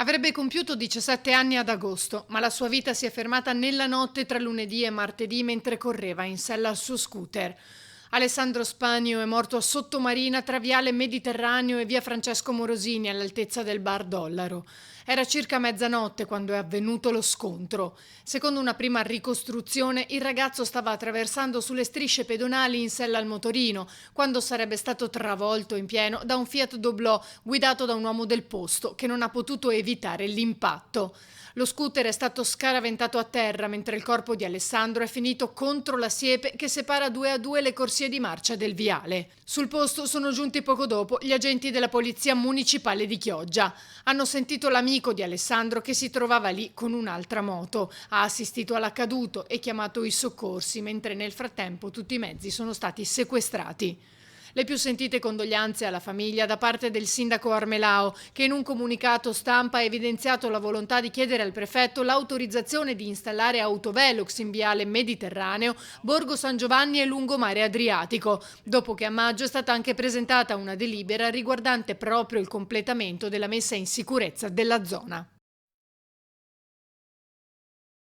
Avrebbe compiuto 17 anni ad agosto, ma la sua vita si è fermata nella notte tra lunedì e martedì mentre correva in sella al suo scooter. Alessandro Spagno è morto a Sottomarina tra Viale Mediterraneo e via Francesco Morosini all'altezza del Bar Dollaro. Era circa mezzanotte quando è avvenuto lo scontro. Secondo una prima ricostruzione, il ragazzo stava attraversando sulle strisce pedonali in sella al motorino, quando sarebbe stato travolto in pieno da un Fiat Doblò guidato da un uomo del posto che non ha potuto evitare l'impatto. Lo scooter è stato scaraventato a terra mentre il corpo di Alessandro è finito contro la siepe che separa 2 a 2 le corsie di marcia del viale. Sul posto sono giunti poco dopo gli agenti della polizia municipale di Chioggia. Hanno sentito l'amico di Alessandro che si trovava lì con un'altra moto, ha assistito all'accaduto e chiamato i soccorsi, mentre nel frattempo tutti i mezzi sono stati sequestrati. Le più sentite condoglianze alla famiglia da parte del sindaco Armelao, che in un comunicato stampa ha evidenziato la volontà di chiedere al prefetto l'autorizzazione di installare autovelox in viale Mediterraneo, Borgo San Giovanni e lungomare Adriatico, dopo che a maggio è stata anche presentata una delibera riguardante proprio il completamento della messa in sicurezza della zona.